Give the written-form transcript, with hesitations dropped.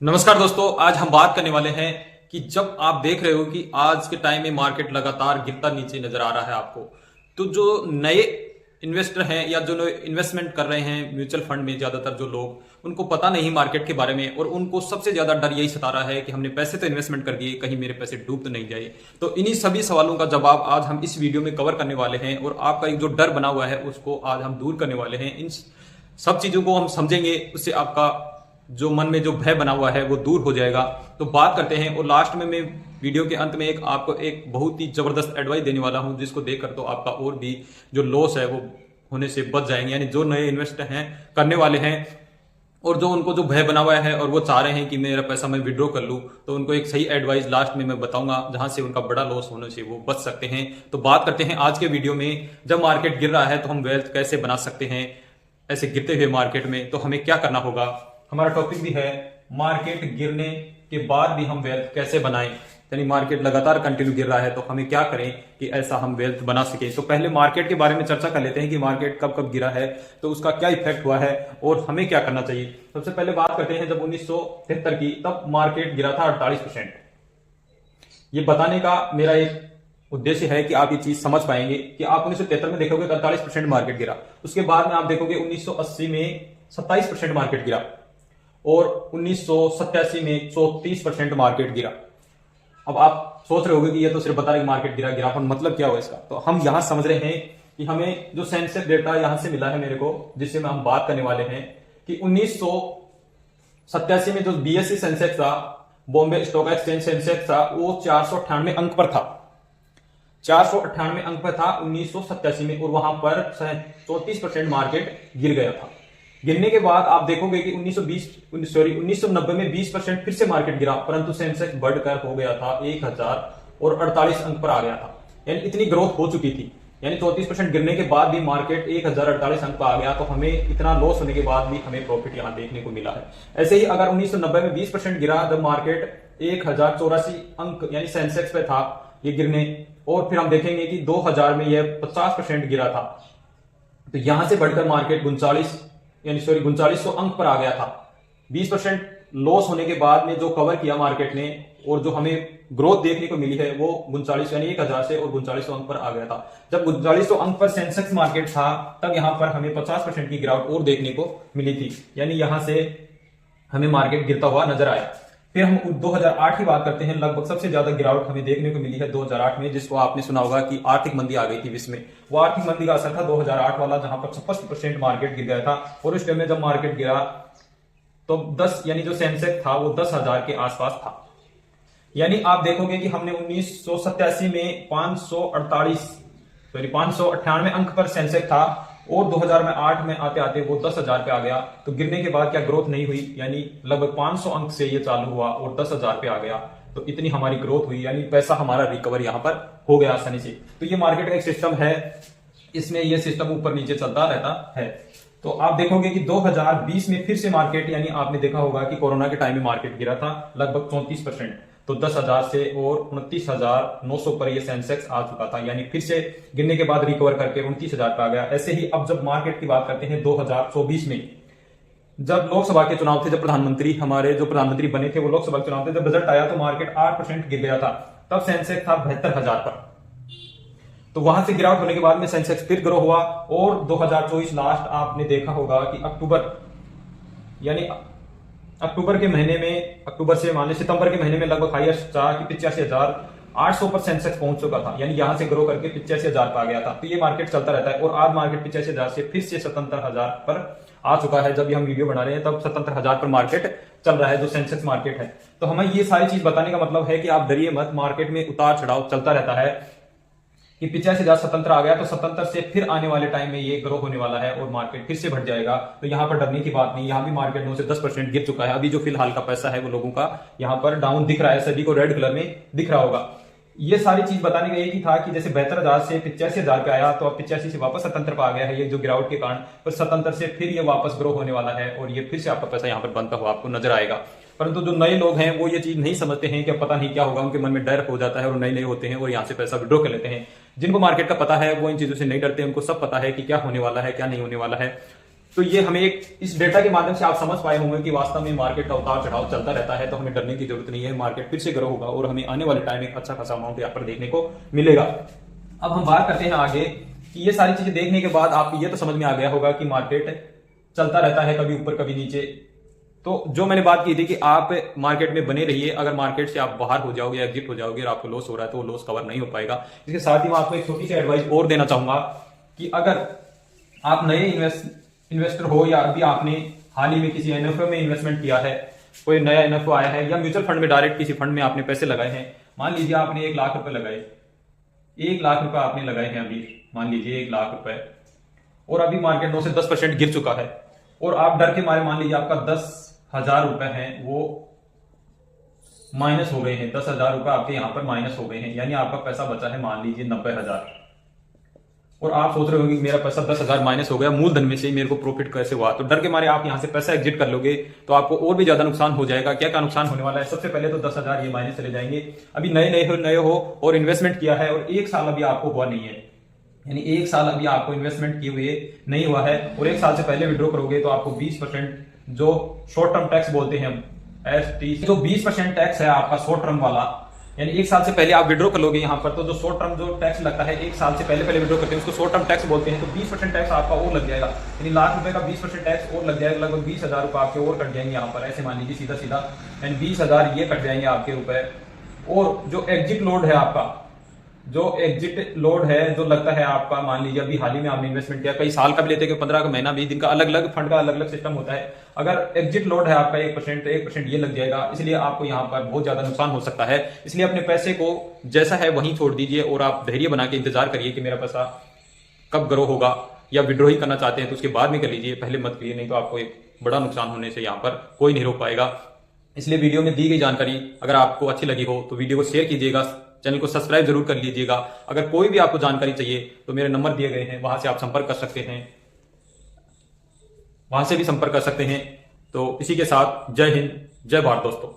नमस्कार दोस्तों, आज हम बात करने वाले हैं कि जब आप देख रहे हो कि आज के टाइम में मार्केट लगातार गिरता नीचे नजर आ रहा है आपको, तो जो नए इन्वेस्टर हैं या जो इन्वेस्टमेंट कर रहे हैं म्यूचुअल फंड में, ज्यादातर जो लोग उनको पता नहीं मार्केट के बारे में और उनको सबसे ज्यादा डर यही सता रहा है कि हमने पैसे तो इन्वेस्टमेंट कर दिए, कहीं मेरे पैसे डूब तो नहीं जाए। तो इन्हीं सभी सवालों का जवाब आज हम इस वीडियो में कवर करने वाले हैं और आपका एक जो डर बना हुआ है उसको आज हम दूर करने वाले हैं। इन सब चीजों को हम समझेंगे, उससे आपका जो मन में जो भय बना हुआ है वो दूर हो जाएगा। तो बात करते हैं और लास्ट में मैं वीडियो के अंत में आपको एक बहुत ही जबरदस्त एडवाइस देने वाला हूं, जिसको देखकर तो आपका और भी जो लॉस है वो होने से बच जाएंगे। यानी जो नए इन्वेस्ट हैं करने वाले हैं और जो उनको जो भय बना हुआ है और वो चाह रहे हैं कि मेरा पैसा मैं विड्रॉ कर लूं, तो उनको एक सही एडवाइस लास्ट में मैं बताऊंगा जहां से उनका बड़ा लॉस होने से वो बच सकते हैं। तो बात करते हैं आज के वीडियो में, जब मार्केट गिर रहा है तो हम वेल्थ कैसे बना सकते हैं। ऐसे गिरते हुए मार्केट में तो हमें क्या करना होगा। हमारा टॉपिक भी है मार्केट गिरने के बाद भी हम वेल्थ कैसे बनाएं। यानी मार्केट लगातार कंटिन्यू गिर रहा है तो हमें क्या करें कि ऐसा हम वेल्थ बना सके। तो पहले मार्केट के बारे में चर्चा कर लेते हैं कि मार्केट कब कब गिरा है, तो उसका क्या इफेक्ट हुआ है और हमें क्या करना चाहिए। सबसे पहले बात करते हैं जब 1973 की, तब मार्केट गिरा था 48%। ये बताने का मेरा एक उद्देश्य है कि आप ये चीज समझ पाएंगे कि आप 1973 में देखोगे 48% मार्केट गिरा, उसके बाद में आप देखोगे 1980 में 27% मार्केट गिरा और 1987 में 34% मार्केट गिरा। अब आप सोच रहे होंगे कि ये तो सिर्फ बता रहे मार्केट गिरा गिरा, पर मतलब क्या हुआ इसका। तो हम यहां समझ रहे हैं कि हमें जो सेंसेक्स डेटा यहां से मिला है मेरे को, जिससे हम बात करने वाले हैं कि 1987 में जो बीएसई सेंसेक्स था, बॉम्बे स्टॉक एक्सचेंज सेंसेक्स था, वो 498 अंक पर था। 498 अंक पर था 1987 में और वहां पर 34% मार्केट गिर गया था। गिरने के बाद आप देखोगे कि 1990 में 20% फिर से मार्केट गिरा, परंतु सेंसेक्स बढ़कर हो गया था 1048 अंक पर आ गया था। यानी इतनी ग्रोथ हो चुकी थी, यानी 34% गिरने के बाद भी मार्केट 1048 अंक पर आ गया। तो हमें इतना लॉस होने के बाद भी हमें प्रॉफिट यहां देखने को मिला है। ऐसे ही अगर 1990 में 20% गिरा, जब मार्केट 1084 अंक यानी सेंसेक्स पे था ये गिरने, और फिर हम देखेंगे कि 2000 में यह 50% गिरा था, तो यहां से बढ़कर मार्केट 4900 अंक पर आ गया था। 20% लॉस होने के बाद में जो कवर किया मार्केट ने और जो हमें ग्रोथ देखने को मिली है वो 39 यानी 1000 से और 4900 अंक पर आ गया था। जब 4900 अंक पर सेंसेक्स मार्केट था, तब यहां पर हमें 50% की गिरावट और देखने को मिली थी। यानी यहां से हमें मार्केट गिरता हुआ नजर आया। फिर हम 2008 की बात करते हैं। लगभग सबसे ज्यादा गिरावट हमें देखने को मिली है 2008 में, जिसको आपने सुना होगा कि आर्थिक मंदी आ गई थी विश्व में। वो आर्थिक मंदी का असर था 2008 वाला, जहां पर 56% मार्केट गिर गया था। और उस टाइम में जब मार्केट गिरा तो 10 यानी जो सेंसेक्स था वो 10,000 के आसपास था। यानी आप देखोगे कि हमने 1987 में 598 अंक पर सेंसेक्स था और 2008 में आते आते वो 10,000 पे आ गया। तो गिरने के बाद क्या ग्रोथ नहीं हुई, यानी लगभग 500 अंक से ये चालू हुआ और 10,000 पे आ गया। तो इतनी हमारी ग्रोथ हुई, यानी पैसा हमारा रिकवर यहां पर हो गया आसानी से। तो ये मार्केट का एक सिस्टम है, इसमें ये सिस्टम ऊपर नीचे चलता रहता है। तो आप देखोगे कि 2020 में फिर से मार्केट, यानी आपने देखा होगा कि कोरोना के टाइम में मार्केट गिरा था लगभग 34%। तो 10,000 से और 29,900 पर यह सेंसेक्स आ चुका था, यानी फिर से गिरने के बाद रिकवर करके 29,000 पे आ गया। ऐसे ही अब जब मार्केट की बात करते हैं 2024 में, जब लोकसभा के चुनाव थे, जब हमारे जो प्रधानमंत्री बने थे वो लोकसभा के चुनाव थे, जब रिजल्ट आया तो मार्केट 8% गिर गया था। तब सेंसेक्स था 72,000 पर। तो वहां से गिरावट होने के बाद में सेंसेक्स फिर ग्रो हुआ और 2024 लास्ट आपने देखा होगा कि अक्टूबर के महीने में, अक्टूबर से मान लीजिए सितंबर के महीने में लगभग हाईएस्ट था कि 85,800 पर सेंसेक्स पहुंच चुका था। यानी यहां से ग्रो करके 85,000 पर आ गया था। तो ये मार्केट चलता रहता है और आज मार्केट 85,000 से फिर से 77,000 पर आ चुका है। जब हम वीडियो बना रहे हैं तब 77,000 पर मार्केट चल रहा है, जो सेंसेक्स मार्केट है। तो हमें ये सारी चीज बताने का मतलब है कि आप डरिए मत, मार्केट में उतार चढ़ाव चलता रहता है। कि 85,000 77 आ गया तो 77 से फिर आने वाले टाइम में ये ग्रो होने वाला है और मार्केट फिर से बढ़ जाएगा। तो यहां पर डरने की बात नहीं, यहां भी मार्केट 9 से 10% गिर चुका है। अभी जो फिलहाल का पैसा है वो लोगों का यहां पर डाउन दिख रहा है, सभी को रेड कलर में दिख रहा होगा। ये सारी चीज बताने का एक ही था कि जैसे 72,000 से 85,000 पे आया, तो अब 85 से वापस 77 पे आ गया है ये जो गिरावट के कारण। पर 77 से फिर ये वापस ग्रो होने वाला है और ये फिर से आपका पैसा यहाँ पर बनता हुआ आपको नजर आएगा। परंतु जो नए लोग हैं वो ये चीज नहीं समझते हैं कि पता नहीं क्या होगा, उनके मन में डर हो जाता है और नए नए होते हैं और यहाँ से पैसा विड्रॉ कर लेते हैं। जिनको मार्केट का पता है वो इन चीजों से नहीं डरते, उनको सब पता है कि क्या होने वाला है क्या नहीं होने वाला है। तो ये हमें एक इस डेटा के माध्यम से आप समझ पाए होंगे कि वास्तव में मार्केट का उतार चढ़ाव चलता रहता है, तो हमें डरने की जरूरत नहीं है। मार्केट फिर से ग्रो होगा और हमें आने वाले टाइम में अच्छा खासा अमाउंट यहाँ पर देखने को मिलेगा। अब हम बात करते हैं आगे कि ये सारी चीजें देखने के बाद आपको ये तो समझ में आ गया होगा कि मार्केट चलता रहता है, कभी ऊपर कभी नीचे। तो जो मैंने बात की थी कि आप मार्केट में बने रहिए, अगर मार्केट से आप बाहर हो जाओगे, एग्जिट हो जाओगे और आपको लॉस हो रहा है तो वो लॉस कवर नहीं हो पाएगा। इसके साथ ही मैं आपको एक छोटी सी एडवाइस और देना चाहूंगा कि अगर आप नए इन्वेस्टर हो या अभी आपने हाल ही में किसी एनएफओ में इन्वेस्टमेंट किया है, कोई नया एनएफओ आया है या म्यूचुअल फंड में डायरेक्ट किसी फंड में आपने पैसे लगाए हैं, मान लीजिए आपने 1 लाख रुपए लगाए, 1 लाख रुपए आपने लगाए हैं अभी, मान लीजिए 1 लाख रुपए, और अभी मार्केट 9 से 10% गिर चुका है और आप डर के मारे मान लीजिए आपका 10,000 रुपए हैं वो माइनस हो गए हैं, 10,000 रुपए आपके यहां पर माइनस हो गए हैं, यानी आपका पैसा बचा है मान लीजिए 90,000, और आप सोच रहे हो कि मेरा पैसा 10,000 माइनस हो गया, मूलधन में से मेरे को प्रॉफिट कैसे हुआ। तो डर के मारे आप यहां से पैसा एग्जिट कर लोगे तो आपको और भी ज्यादा नुकसान हो जाएगा। क्या क्या नुकसान होने वाला है? सबसे पहले तो 10,000 ये माइनस चले जाएंगे। अभी नए हो और इन्वेस्टमेंट किया है और 1 साल अभी आपको हुआ नहीं है, यानी 1 साल अभी आपको इन्वेस्टमेंट किए हुए नहीं हुआ है और 1 साल से पहले विड्रॉ करोगे तो आपको 20% जो शॉर्ट टर्म टैक्स बोलते हैं हम ST, जो 20% टैक्स है आपका शॉर्ट टर्म वाला, यानी 1 साल से पहले आप विड्रॉ कर लोगे यहाँ पर, तो जो शॉर्ट टर्म जो टैक्स लगता है 1 साल से पहले विड्रॉ करते हैं उसको शॉर्ट टर्म टैक्स बोलते हैं, तो 20% टैक्स आपका और लग जाएगा, यानी लाख रुपए का 20% टैक्स और लग जाएगा, लगभग 20,000 रुपए आपके और कट जाएंगे यहाँ पर, ऐसे मान लीजिए सीधा सीधा, यानी 20,000 ये कट जाएंगे आपके रुपए। और जो एग्जिट लोड है आपका, जो एग्जिट लोड है जो लगता है आपका, मान लीजिए अभी हाल ही में आपने इन्वेस्टमेंट किया, कई साल का भी लेते हैं, 15 का महीना 20 दिन का, अलग अलग फंड का अलग अलग सिस्टम होता है। अगर एग्जिट लोड है आपका 1% तो 1% ये लग जाएगा, इसलिए आपको यहाँ पर बहुत ज्यादा नुकसान हो सकता है। इसलिए अपने पैसे को जैसा है वहीं छोड़ दीजिए और आप धैर्य बना के इंतजार करिए कि मेरा पैसा कब ग्रो होगा, या विड्रॉ ही करना चाहते हैं तो उसके बाद में कर लीजिए, पहले मत करिए, नहीं तो आपको एक बड़ा नुकसान होने से यहाँ पर कोई नहीं रोक पाएगा। इसलिए वीडियो में दी गई जानकारी अगर आपको अच्छी लगी हो तो वीडियो को शेयर कीजिएगा, चैनल को सब्सक्राइब जरूर कर लीजिएगा। अगर कोई भी आपको जानकारी चाहिए तो मेरे नंबर दिए गए हैं, वहां से आप संपर्क कर सकते हैं, वहां से भी संपर्क कर सकते हैं। तो इसी के साथ जय हिंद, जय भारत दोस्तों।